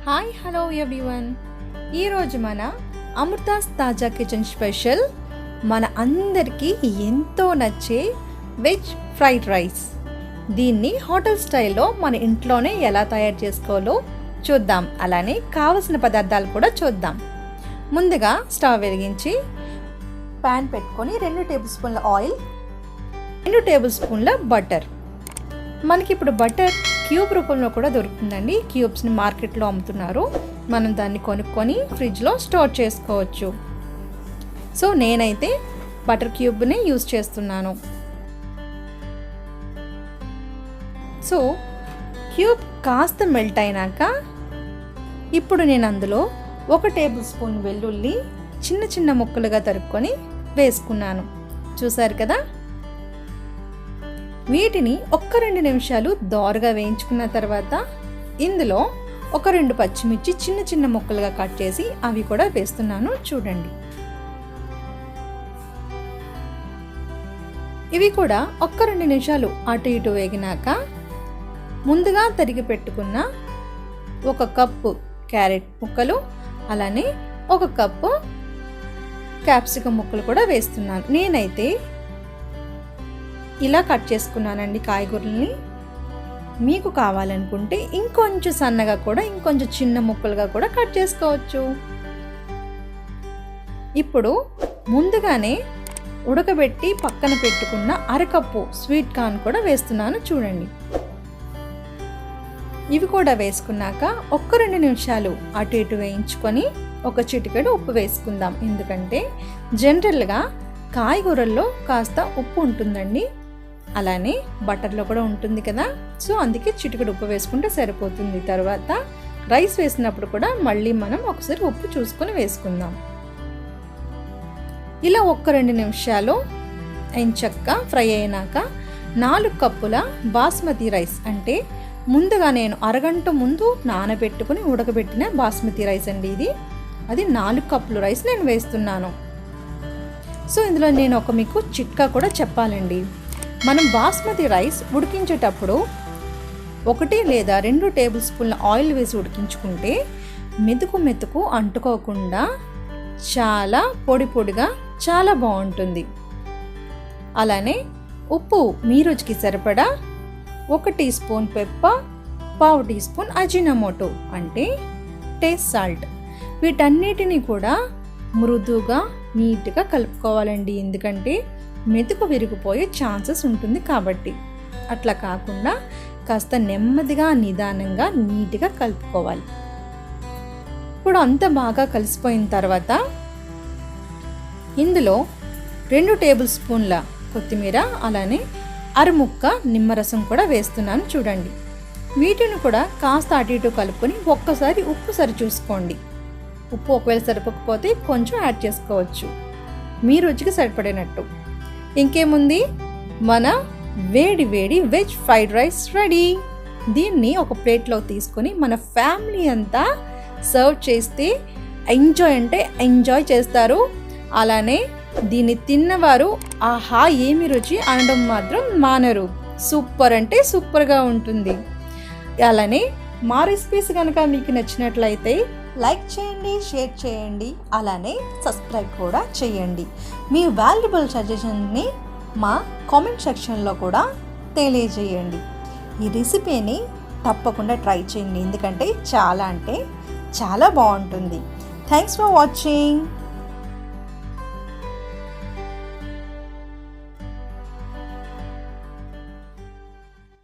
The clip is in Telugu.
Hi hello everyone. ఈరోజు మన అమృతాస్ తాజా కిచెన్ స్పెషల్ మన అందరికీ ఎంతో నచ్చే వెజ్ ఫ్రైడ్ రైస్. దీన్ని హోటల్ స్టైల్లో మన ఇంట్లోనే ఎలా తయారు చేసుకోవాలో చూద్దాం. అలానే కావలసిన పదార్థాలు కూడా చూద్దాం. ముందుగా స్టవ్ వెలిగించి ప్యాన్ పెట్టుకొని 2 టేబుల్ స్పూన్ల ఆయిల్, 2 టేబుల్ స్పూన్ల బటర్. మనకి ఇప్పుడు బటర్ క్యూబ్ రూపంలో కూడా దొరుకుతుందండి. క్యూబ్స్ని మార్కెట్లో అమ్ముతున్నారు. మనం దాన్ని కొనుక్కొని ఫ్రిడ్జ్లో స్టోర్ చేసుకోవచ్చు. సో నేనైతే బటర్ క్యూబ్ని యూజ్ చేస్తున్నాను. సో క్యూబ్ కాస్త మెల్ట్ అయినాక ఇప్పుడు నేను అందులో 1 టేబుల్ స్పూన్ వెల్లుల్లి చిన్న చిన్న ముక్కలుగా తరుక్కొని వేసుకున్నాను. చూసారు కదా. వీటిని 1-2 నిమిషాలు దోరగా వేయించుకున్న తర్వాత ఇందులో 1-2 పచ్చిమిర్చి చిన్న చిన్న ముక్కలుగా కట్ చేసి అవి కూడా వేస్తున్నాను. చూడండి. ఇవి కూడా 1-2 నిమిషాలు అటు ఇటు వేగినాక ముందుగా తరిగి పెట్టుకున్న 1 కప్పు క్యారెట్ ముక్కలు, అలానే 1 కప్పు క్యాప్సికమ్ ముక్కలు కూడా వేస్తున్నాను. నేనైతే ఇలా కట్ చేసుకున్నానండి కాయగూరల్ని. మీకు కావాలనుకుంటే ఇంకొంచెం సన్నగా కూడా ఇంకొంచెం చిన్న ముక్కలుగా కూడా కట్ చేసుకోవచ్చు. ఇప్పుడు ముందుగానే ఉడకబెట్టి పక్కన పెట్టుకున్న 1/2 కప్పు స్వీట్ కార్న్ కూడా వేస్తున్నాను. చూడండి. ఇవి కూడా వేసుకున్నాక 1-2 నిమిషాలు అటు ఇటు వేయించుకొని 1 చిటికెడు ఉప్పు వేసుకుందాం. ఎందుకంటే జనరల్గా కాయగూరల్లో కాస్త ఉప్పు ఉంటుందండి, అలానే బటర్లో కూడా ఉంటుంది కదా. సో అందుకే చిటికెడు ఉప్పు వేసుకుంటే సరిపోతుంది. తర్వాత రైస్ వేసినప్పుడు కూడా మళ్ళీ మనం ఒకసారి ఉప్పు చూసుకొని వేసుకుందాం. ఇలా 1-2 నిమిషాలు ఎంచక్కా ఫ్రై అయినాక 4 కప్పుల బాస్మతి రైస్, అంటే ముందుగా నేను అరగంట ముందు నానబెట్టుకుని ఉడకబెట్టిన బాస్మతి రైస్ అండి ఇది. అది 4 కప్పుల రైస్ నేను వేస్తున్నాను. సో ఇందులో నేను మీకు చిట్కా కూడా చెప్పాలండి. మనం బాస్మతి రైస్ ఉడికించేటప్పుడు 1 లేదా 2 టేబుల్ స్పూన్ల ఆయిల్ వేసి ఉడికించుకుంటే మెతుకు అంటుకోకుండా చాలా పొడి పొడిగా చాలా బాగుంటుంది. అలానే ఉప్పు మీ రుచికి సరిపడా 1 teaspoon pepper, 1/2 teaspoon Ajinomoto అంటే టేస్ట్ సాల్ట్. వీటన్నిటిని కూడా మృదువుగా నీట్గా కలుపుకోవాలండి. ఎందుకంటే మెతుకు విరిగిపోయే ఛాన్సెస్ ఉంటుంది కాబట్టి. అట్లా కాకుండా కాస్త నెమ్మదిగా నిదానంగా నీట్గా కలుపుకోవాలి. ఇప్పుడు అంత బాగా కలిసిపోయిన తర్వాత ఇందులో 2 టేబుల్ స్పూన్ల కొత్తిమీర, అలానే 1/2 ముక్క నిమ్మరసం కూడా వేస్తున్నాను. చూడండి. వీటిని కూడా కాస్త అటు ఇటు కలుపుకొని ఒక్కసారి ఉప్పు సరి చూసుకోండి. ఉప్పు ఒకవేళ సరిపోకపోతే కొంచెం యాడ్ చేసుకోవచ్చు, మీ రుచికి సరిపడినట్టు. ఇంకేముంది, మన వేడి వేడి వెజ్ ఫ్రైడ్ రైస్ రెడీ. దీన్ని ఒక ప్లేట్లో తీసుకొని మన ఫ్యామిలీ అంతా సర్వ్ చేస్తే ఎంజాయ్ చేస్తారు. అలానే దీన్ని తిన్నవారు ఆహా ఏమి రుచి అనడం మాత్రం మానరు. సూపర్ అంటే సూపర్గా ఉంటుంది. అలానే మా రెసిపీస్ కనుక మీకు నచ్చినట్లయితే లైక్ చేయండి, షేర్ చేయండి, అలానే సబ్స్క్రైబ్ కూడా చేయండి. మీ వాల్యుబుల్ సజెషన్ని మా కామెంట్ సెక్షన్లో కూడా తెలియజేయండి. ఈ రెసిపీని తప్పకుండా ట్రై చేయండి, ఎందుకంటే చాలా అంటే చాలా బాగుంటుంది. Thanks for watching.